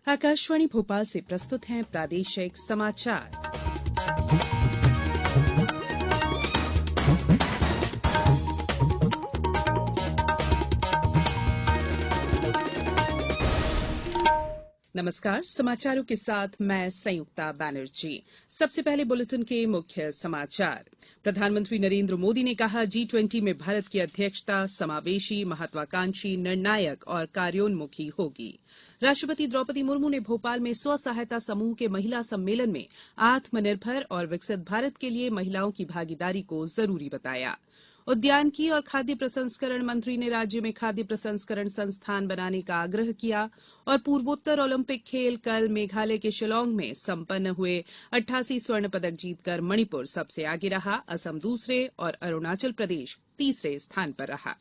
आकाशवाणी भोपाल से प्रस्तुत हैं प्रादेशिक समाचार। नमस्कार, समाचारों के साथ मैं संयुक्ता बैनर्जी। सबसे पहले बुलेटिन के मुख्य समाचार। प्रधानमंत्री नरेंद्र मोदी ने कहा, G20 में भारत की अध्यक्षता समावेशी, महत्वाकांक्षी, निर्णायक और कार्योन्मुखी होगी। राष्ट्रपति द्रौपदी मुर्मू ने भोपाल में स्व सहायता समूह के महिला सम्मेलन में आत्मनिर्भर और विकसित भारत के लिए महिलाओं की भागीदारी को जरूरी बताया। उद्यानिकी और खाद्य प्रसंस्करण मंत्री ने राज्य में खाद्य प्रसंस्करण संस्थान बनाने का आग्रह किया और पूर्वोत्तर ओलंपिक खेल कल मेघालय के शिलांग में संपन्न हुए। 88 स्वर्ण पदक जीतकर मणिपुर सबसे आगे रहा, असम दूसरे और अरुणाचल प्रदेश तीसरे स्थान पर रहा।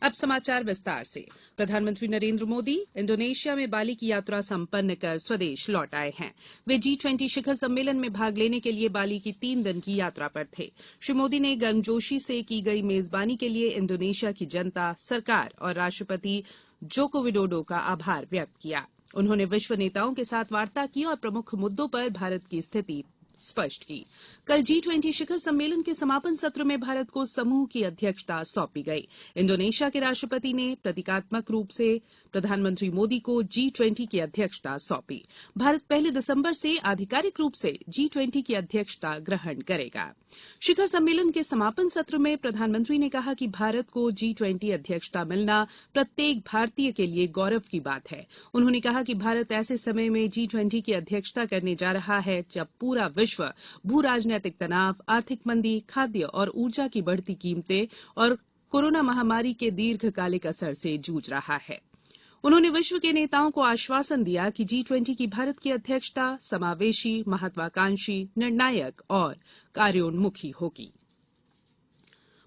अब समाचार विस्तार से। प्रधानमंत्री नरेंद्र मोदी इंडोनेशिया में बाली की यात्रा संपन्न कर स्वदेश लौट आए हैं। वे G20 शिखर सम्मेलन में भाग लेने के लिए बाली की 3 दिन की यात्रा पर थे। श्री मोदी ने गर्मजोशी से की गई मेजबानी के लिए इंडोनेशिया की जनता, सरकार और राष्ट्रपति जोको विडोडो का आभार व्यक्त किया। उन्होंने विश्व नेताओं के साथ वार्ता की और प्रमुख मुद्दों पर भारत की स्थिति स्पष्ट की। कल G20 शिखर सम्मेलन के समापन सत्र में भारत को समूह की अध्यक्षता सौंपी गई। इंडोनेशिया के राष्ट्रपति ने प्रतीकात्मक रूप से प्रधानमंत्री मोदी को G20 की अध्यक्षता सौंपी। भारत पहले दिसंबर से आधिकारिक रूप से G20 की अध्यक्षता ग्रहण करेगा। शिखर सम्मेलन के समापन सत्र में प्रधानमंत्री ने कहा कि भारत को G20 अध्यक्षता मिलना प्रत्येक भारतीय के लिए गौरव की बात है। उन्होंने कहा कि भारत ऐसे समय में G20 की अध्यक्षता करने जा रहा है जब पूरा विश्व भू राजनीतिक तनाव, आर्थिक मंदी, खाद्य और ऊर्जा की बढ़ती कीमतें और कोरोना महामारी के दीर्घकालिक असर से जूझ रहा है। उन्होंने विश्व के नेताओं को आश्वासन दिया कि G20 की भारत की अध्यक्षता समावेशी, महत्वाकांक्षी, निर्णायक और कार्योन्मुखी होगी।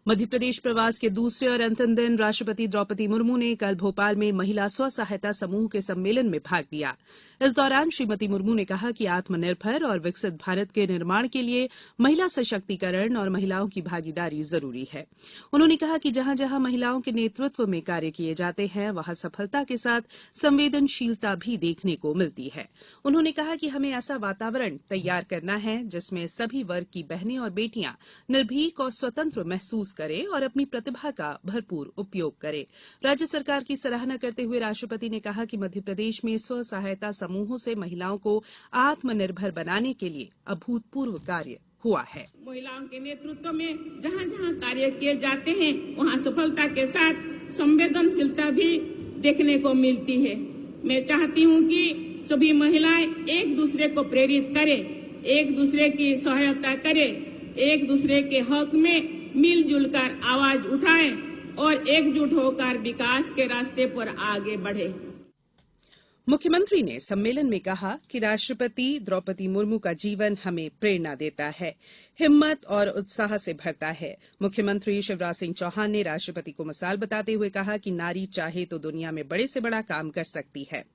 मध्यप्रदेश प्रवास के दूसरे और अंतिम दिन राष्ट्रपति द्रौपदी मुर्मू ने कल भोपाल में महिला स्व सहायता समूह के सम्मेलन में भाग लिया। इस दौरान श्रीमती मुर्मू ने कहा कि आत्मनिर्भर और विकसित भारत के निर्माण के लिए महिला सशक्तिकरण और महिलाओं की भागीदारी जरूरी है। उन्होंने कहा कि जहां जहां महिलाओं के नेतृत्व में कार्य किए जाते हैं वहां सफलता के साथ संवेदनशीलता भी देखने को मिलती है। उन्होंने कहा कि हमें ऐसा वातावरण तैयार करना है जिसमें सभी वर्ग की बहनें और बेटियां निर्भीक और स्वतंत्र महसूस करें और अपनी प्रतिभा का भरपूर उपयोग करें। राज्य सरकार की सराहना करते हुए राष्ट्रपति ने कहा कि मध्यप्रदेश में स्व सहायता समूहों से महिलाओं को आत्मनिर्भर बनाने के लिए अभूतपूर्व कार्य हुआ है। महिलाओं के नेतृत्व में जहां जहां कार्य किए जाते हैं वहां सफलता के साथ संवेदनशीलता भी देखने को मिलती है। मैं चाहती हूं कि सभी महिलाएं एक दूसरे को प्रेरित करें, एक दूसरे की सहायता करें, एक दूसरे के हक में मिलजुल कर आवाज उठाएं और एकजुट होकर विकास के रास्ते पर आगे बढ़े। मुख्यमंत्री ने सम्मेलन में कहा कि राष्ट्रपति द्रौपदी मुर्मू का जीवन हमें प्रेरणा देता है, हिम्मत और उत्साह से भरता है। मुख्यमंत्री शिवराज सिंह चौहान ने राष्ट्रपति को मिसाल बताते हुए कहा कि नारी चाहे तो दुनिया में बड़े से बड़ा काम कर सकती है।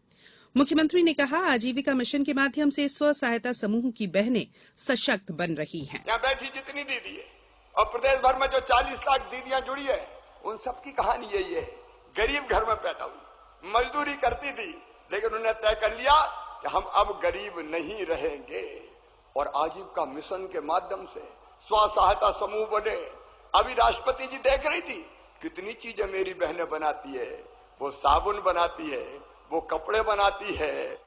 मुख्यमंत्री ने कहा, आजीविका मिशन के माध्यम से स्व सहायता समूह की बहनें सशक्त बन रही हैं। यहाँ बैठी जितनी दीदी है और प्रदेश भर में जो 40 लाख दीदियां जुड़ी है, उन सबकी कहानी यही है। गरीब घर में पैदा हुई, मजदूरी करती थी, लेकिन उन्होंने तय कर लिया कि हम अब गरीब नहीं रहेंगे और आजीविका मिशन के माध्यम से स्व सहायता समूह बने। अभी राष्ट्रपति जी देख रही थी कितनी चीजें मेरी बहनें बनाती है। वो साबुन बनाती है, वो कपड़े बनाती है।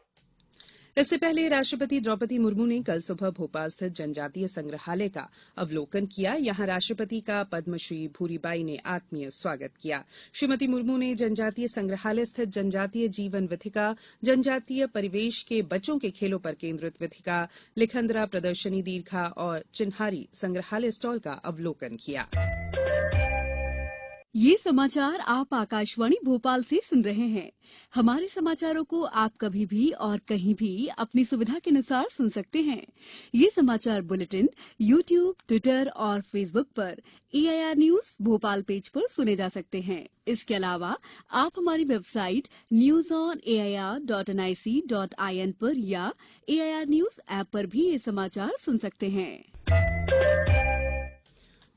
इससे पहले राष्ट्रपति द्रौपदी मुर्मू ने कल सुबह भोपाल स्थित जनजातीय संग्रहालय का अवलोकन किया। यहां राष्ट्रपति का पद्मश्री भूरीबाई ने आत्मीय स्वागत किया। श्रीमती मुर्मू ने जनजातीय संग्रहालय स्थित जनजातीय जीवन विथिका, जनजातीय परिवेश के बच्चों के खेलों पर केंद्रित विथिका, लिखंदरा प्रदर्शनी दीर्घा और चिन्हारी संग्रहालय स्टॉल का अवलोकन किया। ये समाचार आप आकाशवाणी भोपाल से सुन रहे हैं। हमारे समाचारों को आप कभी भी और कहीं भी अपनी सुविधा के अनुसार सुन सकते हैं। ये समाचार बुलेटिन YouTube, ट्विटर और फेसबुक पर AIR न्यूज भोपाल पेज पर सुने जा सकते हैं। इसके अलावा आप हमारी वेबसाइट newsonair.nic.in पर या AIR न्यूज ऐप पर भी ये समाचार सुन सकते हैं।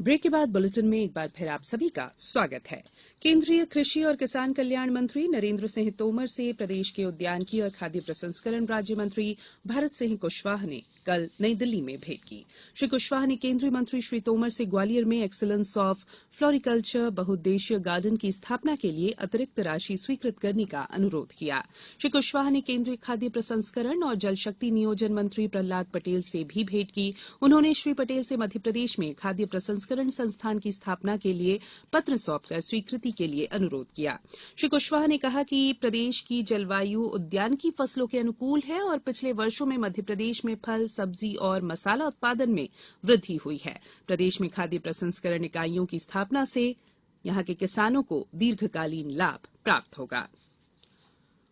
ब्रेक के बाद बुलेटिन में एक बार फिर आप सभी का स्वागत है। केंद्रीय कृषि और किसान कल्याण मंत्री नरेंद्र सिंह तोमर से प्रदेश के उद्यानिकी और खाद्य प्रसंस्करण राज्य मंत्री भरत सिंह कुशवाहा ने कल नई दिल्ली में भेंट की। श्री कुशवाहा ने केंद्रीय मंत्री श्री तोमर से ग्वालियर में एक्सीलेंस ऑफ फ्लोरिकल्चर बहुउद्देशीय गार्डन की स्थापना के लिए अतिरिक्त राशि स्वीकृत करने का अनुरोध किया। श्री कुशवाहा ने केंद्रीय खाद्य प्रसंस्करण और जल शक्ति नियोजन मंत्री प्रहलाद पटेल से भी भेंट की। उन्होंने श्री पटेल से मध्यप्रदेश में खाद्य प्रसंस्करण संस्थान की स्थापना के लिए पत्र सौंपकर स्वीकृति के लिए अनुरोध किया। श्री कुशवाहा ने कहा कि प्रदेश की जलवायु उद्यानिकी फसलों के अनुकूल है और पिछले वर्षों में मध्यप्रदेश में फल, सब्जी और मसाला उत्पादन में वृद्धि हुई है। प्रदेश में खाद्य प्रसंस्करण इकाइयों की स्थापना से यहां के किसानों को दीर्घकालीन लाभ प्राप्त होगा।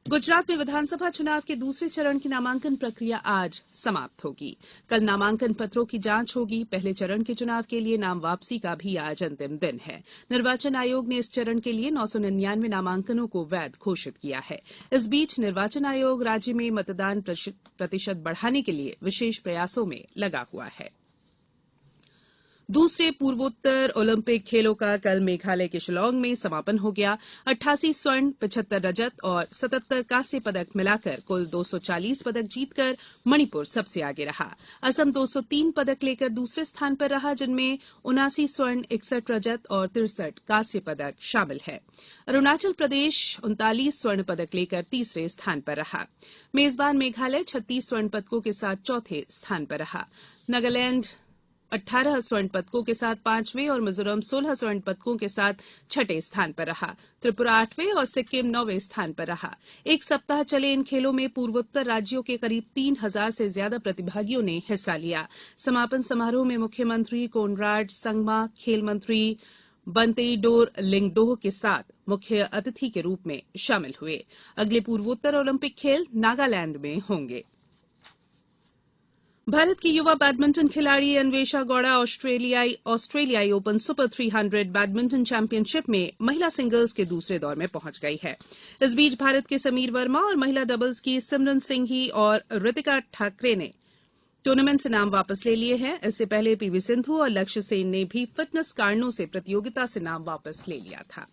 गुजरात में विधानसभा चुनाव के दूसरे चरण की नामांकन प्रक्रिया आज समाप्त होगी। कल नामांकन पत्रों की जांच होगी। पहले चरण के चुनाव के लिए नाम वापसी का भी आज अंतिम दिन है। निर्वाचन आयोग ने इस चरण के लिए 999 नामांकनों को वैध घोषित किया है। इस बीच निर्वाचन आयोग राज्य में मतदान प्रतिशत बढ़ाने के लिए विशेष प्रयासों में लगा हुआ है। दूसरे पूर्वोत्तर ओलंपिक खेलों का कल मेघालय के शिलांग में समापन हो गया। 88 स्वर्ण, 75 रजत और 77 कांस्य पदक मिलाकर कुल 240 पदक जीतकर मणिपुर सबसे आगे रहा। असम 203 पदक लेकर दूसरे स्थान पर रहा, जिनमें 79 स्वर्ण, 61 रजत और 63 कांस्य पदक शामिल है। अरुणाचल प्रदेश 39 स्वर्ण पदक लेकर तीसरे स्थान पर रहा। मेजबान मेघालय 36 स्वर्ण पदकों के साथ चौथे स्थान पर रहा। नागालैंड 18 स्वर्ण पदकों के साथ 5वें और मिजोरम 16 स्वर्ण पदकों के साथ 6ठे स्थान पर रहा। त्रिपुरा 8वें और सिक्किम 9वें स्थान पर रहा। एक सप्ताह चले इन खेलों में पूर्वोत्तर राज्यों के करीब 3000 से ज्यादा प्रतिभागियों ने हिस्सा लिया। समापन समारोह में मुख्यमंत्री कोनराड संगमा, खेल मंत्री बंतेईडोर लिंगडोह के साथ मुख्य अतिथि के रूप में शामिल हुए। अगले पूर्वोत्तर ओलंपिक खेल नागालैंड में होंगे। भारत की युवा बैडमिंटन खिलाड़ी अन्वेषा गौड़ा ऑस्ट्रेलियाई ओपन सुपर 300 बैडमिंटन चैंपियनशिप में महिला सिंगल्स के दूसरे दौर में पहुंच गई है। इस बीच भारत के समीर वर्मा और महिला डबल्स की सिमरन सिंघी और ऋतिका ठाकरे ने टूर्नामेंट से नाम वापस ले लिए हैं। इससे पहले पीवी सिंधु और लक्ष्य सेन ने भी फिटनेस कारणों से प्रतियोगिता से नाम वापस ले लिया था।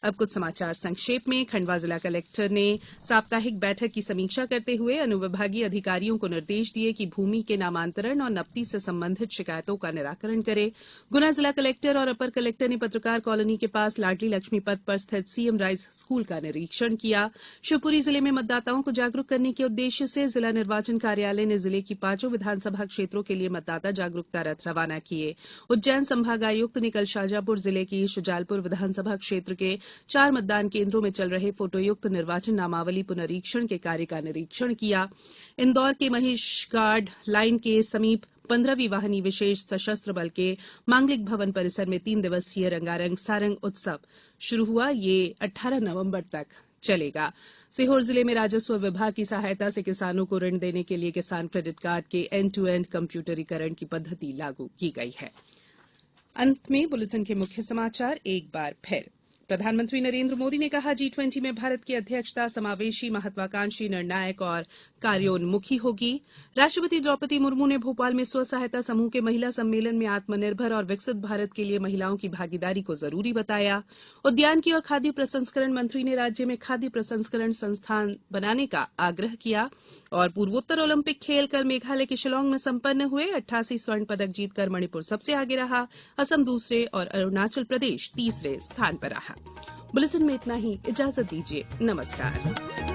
अब कुछ समाचार संक्षेप में। खंडवा जिला कलेक्टर ने साप्ताहिक बैठक की समीक्षा करते हुए अनुविभागीय अधिकारियों को निर्देश दिए कि भूमि के नामांतरण और नपती से संबंधित शिकायतों का निराकरण करें। गुना जिला कलेक्टर और अपर कलेक्टर ने पत्रकार कॉलोनी के पास लाडली लक्ष्मी पथ पर स्थित सीएम राइस स्कूल का निरीक्षण किया। शिवपुरी जिले में मतदाताओं को जागरूक करने के उद्देश्य से जिला निर्वाचन कार्यालय ने जिले की 5 विधानसभा क्षेत्रों के लिए मतदाता जागरूकता रथ रवाना किए। उज्जैन संभागायुक्त ने कल शाजापुर जिले की शुजालपुर विधानसभा क्षेत्र के 4 मतदान केंद्रों में चल रहे फोटोयुक्त निर्वाचन नामावली पुनरीक्षण के कार्य का निरीक्षण किया। इंदौर के महेशगाड लाइन के समीप 15वीं वाहिनी विशेष सशस्त्र बल के मांगलिक भवन परिसर में 3 दिवसीय रंगारंग सारंग उत्सव शुरू हुआ। ये 18 नवंबर तक चलेगा। सीहोर जिले में राजस्व विभाग की सहायता से किसानों को ऋण देने के लिए किसान क्रेडिट कार्ड के एंड टू एंड कंप्यूटरीकरण की पद्धति लागू की गई है। अंत में बुलेटिन के मुख्य समाचार एक बार फिर। प्रधानमंत्री नरेंद्र मोदी ने कहा G20 में भारत की अध्यक्षता समावेशी, महत्वाकांक्षी, निर्णायक और कार्योन्मुखी होगी। राष्ट्रपति द्रौपदी मुर्मू ने भोपाल में स्व सहायता समूह के महिला सम्मेलन में आत्मनिर्भर और विकसित भारत के लिए महिलाओं की भागीदारी को जरूरी बताया। उद्यानिकी और खाद्य प्रसंस्करण मंत्री ने राज्य में खाद्य प्रसंस्करण संस्थान बनाने का आग्रह किया। और पूर्वोत्तर ओलंपिक खेल कल मेघालय के शिलांग में संपन्न हुए। 88 स्वर्ण पदक जीतकर मणिपुर सबसे आगे रहा। असम दूसरे और अरुणाचल प्रदेश तीसरे स्थान पर रहा। बुलेटिन में इतना ही। इजाजत दीजिए। नमस्कार।